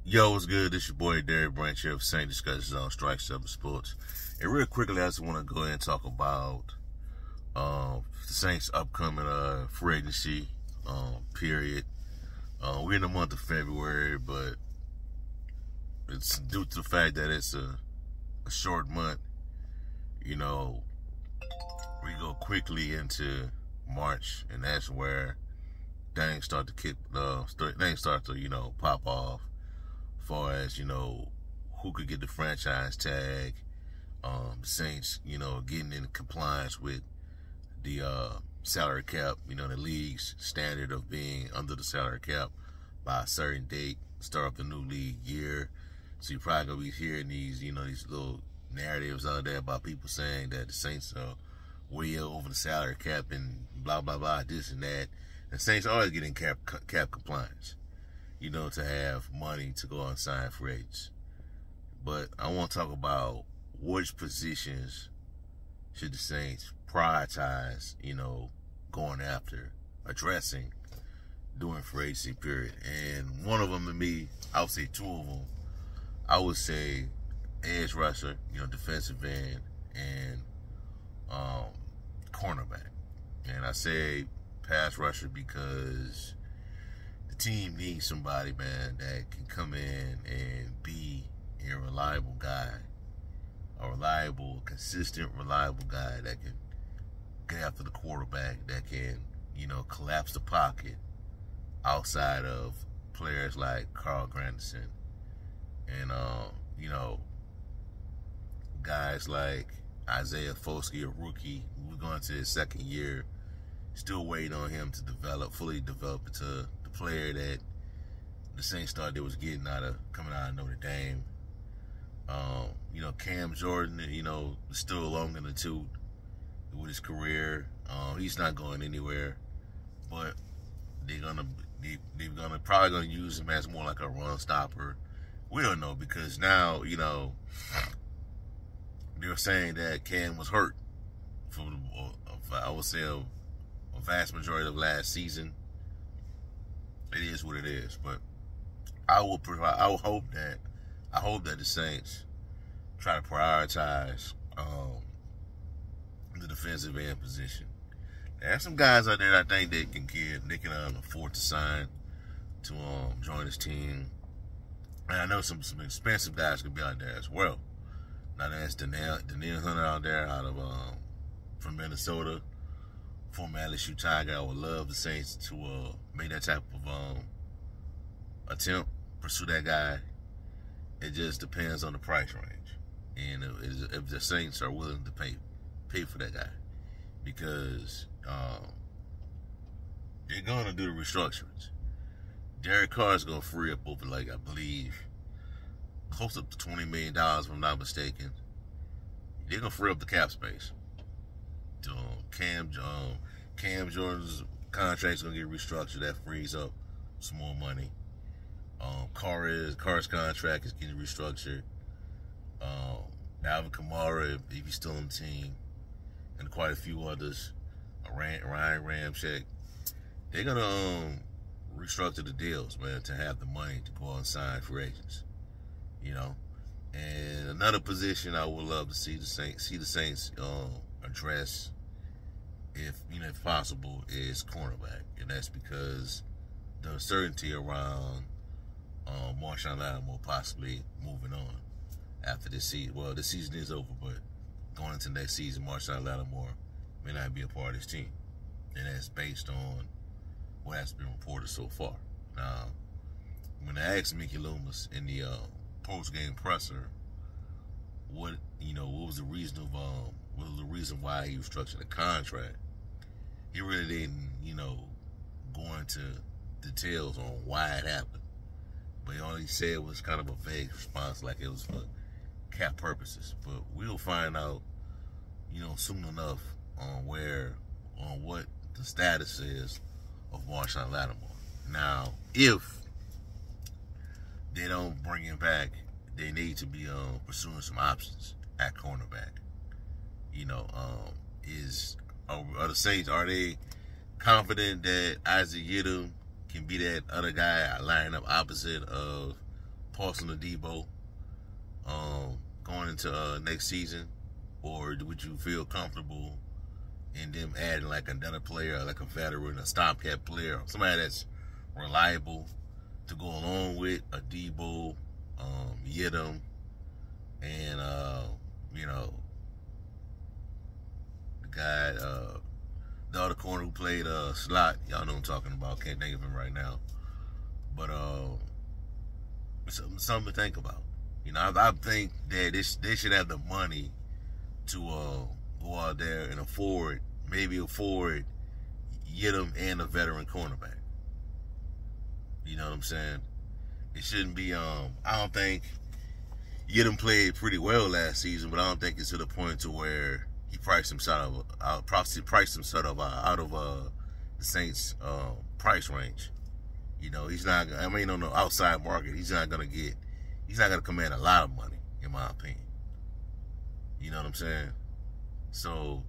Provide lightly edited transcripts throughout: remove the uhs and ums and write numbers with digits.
Yo, what's good? This your boy Derek Branch here of Saint Discussions on Strike 7 Sports. And real quickly, I just want to go ahead and talk about the Saints' upcoming free agency period. We're in the month of February, but it's due to the fact that it's a short month. You know, we go quickly into March, and that's where things start to pop off. As far as, who could get the franchise tag, the Saints, getting in compliance with the salary cap, the league's standard of being under the salary cap by a certain date, start of the new league year. So you're probably going to be hearing these, these little narratives out there about people saying that the Saints are way over the salary cap and blah, blah, blah, this and that. The Saints are always getting cap compliance, to have money to go and sign free agents. But I want to talk about which positions should the Saints prioritize, going after, addressing during free agency period. And one of them, to me, I would say two of them. I would say edge rusher, defensive end, and cornerback. And I say pass rusher because the team needs somebody, man, that can come in and be a reliable guy, a reliable, consistent, reliable guy that can get after the quarterback, that can, collapse the pocket outside of players like Carl Granderson and, guys like Isaiah Foskey, a rookie. We're going to his second year, still waiting on him to fully develop into the player that the Saints thought they was getting coming out of Notre Dame. Cam Jordan, still long in the tooth with his career. He's not going anywhere, but they're probably gonna use him as more like a run stopper. We don't know, because now, they're saying that Cam was hurt for, I would say, a vast majority of last season. It is what it is, but I hope that the Saints try to prioritize the defensive end position. There's some guys out there that I think they can afford to sign to join this team, and I know some expensive guys could be out there as well. Now that's Danielle Hunter out there from Minnesota, former LSU Tiger. I would love the Saints to make that type of attempt, pursue that guy. It just depends on the price range, and if the Saints are willing to pay for that guy, because they're gonna do the restructurings. Derek Carr is gonna free up over, I believe, close up to $20 million, if I'm not mistaken. They're gonna free up the cap space. Cam Jordan's contract's gonna get restructured. That frees up some more money. Carr's contract is getting restructured. Alvin Kamara, if he's still on the team, and quite a few others. Ryan Ramczyk. They're gonna restructure the deals, man, to have the money to go and sign free agents. And another position I would love to see the Saints address, if possible, is cornerback, and that's because the uncertainty around Marshon Lattimore possibly moving on after this season. Well, this season is over, but going into next season, Marshon Lattimore may not be a part of this team, and that's based on what has been reported so far. Now, when I asked Mickey Loomis in the post-game presser, what was the reason why he was structuring the contract, he really didn't, go into details on why it happened. But all he said was kind of a vague response, like it was for cap purposes. But we'll find out, soon enough on what the status is of Marshon Lattimore. Now, if they don't bring him back, they need to be pursuing some options at cornerback. Are the Saints, are they confident that Isaac Yiadom can be that other guy lining up opposite of Paulson Adebo going into next season, or would you feel comfortable in them adding like another player, like a veteran, a stopgap player, somebody that's reliable to go along with Adebo, Yedem, and you know, the guy, the other corner who played slot. Y'all know what I'm talking about. Can't think of him right now, but something to think about. You know, I think that they should have the money to go out there and maybe afford Yedem and a veteran cornerback. You know what I'm saying? It shouldn't be. I don't think Yedem played pretty well last season, but I don't think it's to the point to where he priced himself out of the Saints' price range. You know, he's not. I mean, on the outside market, he's not gonna command a lot of money, in my opinion. You know what I'm saying? So,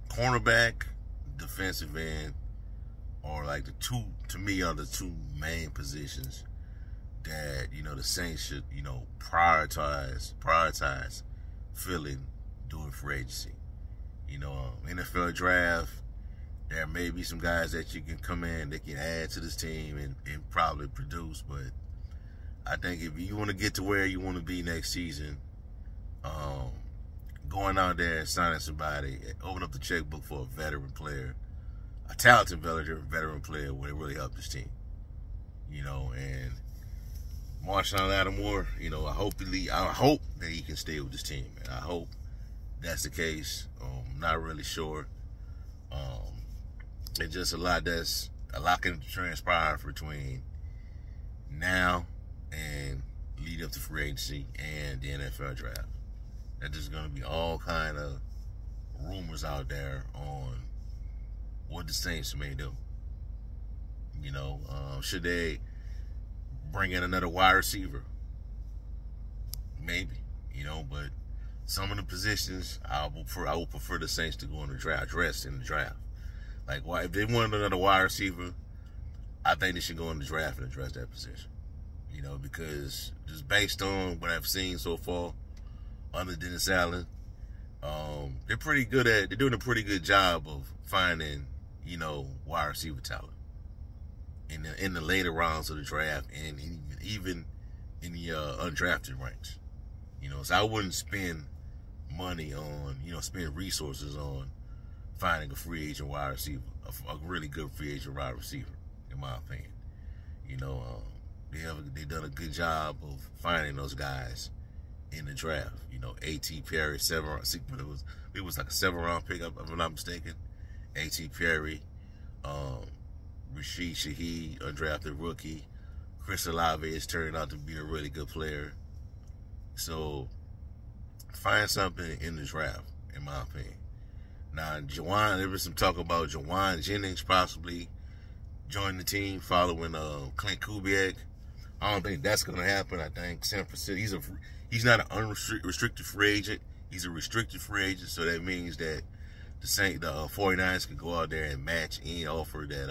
cornerback, defensive end, are like the two main positions that, you know, the Saints should, you know, prioritize filling during free agency. You know, NFL draft, there may be some guys that you can come in that can add to this team and probably produce, but I think if you want to get to where you want to be next season, going out there and signing somebody, open up the checkbook for a veteran player, a talented veteran player, would really help this team. You know, and Marshawn Lattimore, you know, I hope that he can stay with this team, and I hope that's the case. Not really sure. It's just a lot can transpire between now and lead up to free agency and the NFL draft. There's just going to be all kind of rumors out there on what the Saints may do. You know, should they bring in another wide receiver? Maybe, you know, but some of the positions I would prefer the Saints to go in the draft, address in the draft. Like, why, if they want another wide receiver, I think they should go in the draft and address that position. You know, because just based on what I've seen so far under Dennis Allen, they're doing a pretty good job of finding, you know, wide receiver talent in the later rounds of the draft and even in the undrafted ranks. You know, so I wouldn't spend money on, you know, spend resources on finding a free agent wide receiver, a really good free agent wide receiver, in my opinion. You know, they've done a good job of finding those guys in the draft. You know, A.T. Perry, it was like a 7-round pickup, if I'm not mistaken. A.T. Perry, Rashid Shaheed, undrafted rookie. Chris Olave has turned out to be a really good player. So, find something in the draft, in my opinion. Now, there was some talk about Jauan Jennings possibly joining the team following Clint Kubiak. I don't think that's going to happen. I think San Francisco, he's not an unrestricted free agent. He's a restricted free agent, so that means that the 49ers could go out there and match any offer that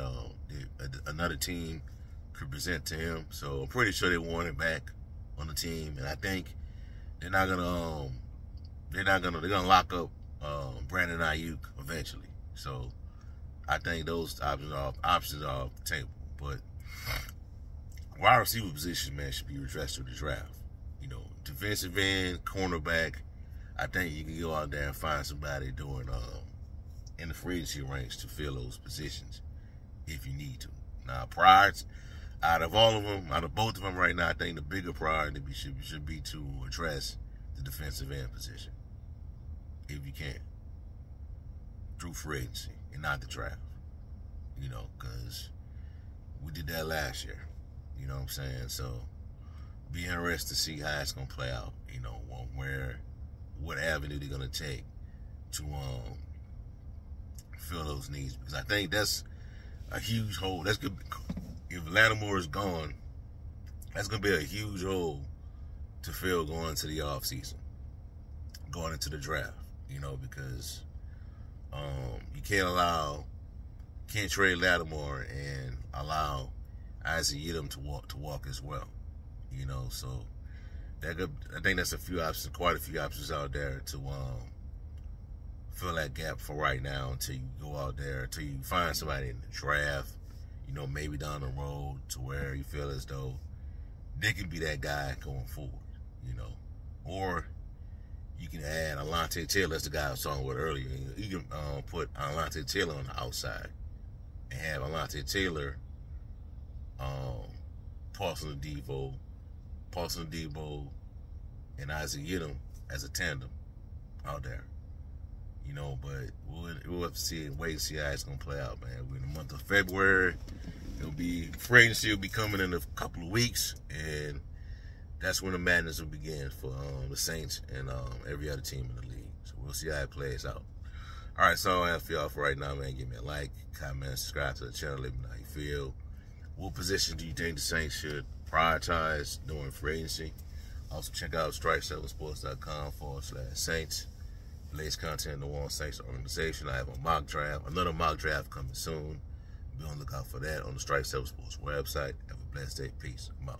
another team could present to him. So I'm pretty sure they want him back on the team, and I think they're gonna lock up Brandon Ayuk eventually. So I think those options are off the table. But wide receiver position, man, should be addressed through the draft. You know, defensive end, cornerback. I think you can go out there and find somebody doing in the free agency range to fill those positions if you need to. Now, out of both of them right now, I think the bigger priority should be to address the defensive end position, if you can, through free agency and not the draft. You know, because we did that last year. You know what I'm saying? So, be interested to see how it's going to play out. You know, what avenue they're going to take to fill those needs. Because I think that's a huge hole. That's good. If Lattimore is gone, that's going to be a huge hole to fill going into the offseason, going into the draft, you know, because you can't trade Lattimore and allow Isaac Yiadom to walk as well. You know, so I think that's quite a few options out there to fill that gap for right now until you go out there, until you find somebody in the draft, you know, maybe down the road to where you feel as though they can be that guy going forward, you know. Or you can add Alontae Taylor, that's the guy I was talking about earlier. You can put Alontae Taylor on the outside and have Alontae Taylor, Paulson Adebo, and Isaac Yiadom as a tandem out there. You know, but we'll have to see and wait and see how it's going to play out, man. We're in the month of February. Free agency will be coming in a couple of weeks, and that's when the madness will begin for the Saints and every other team in the league. So we'll see how it plays out. All right, so I have for y'all for right now, man. Give me a like, comment, subscribe to the channel. Let me know how you feel. What position do you think the Saints should prioritize during free agency? Also, check out strike7sports.com/Saints. Latest content in the One Saints organization. I have a mock draft, another mock draft coming soon. Be on the lookout for that on the Strike 7 Sports website. Have a blessed day. Peace. I'm out.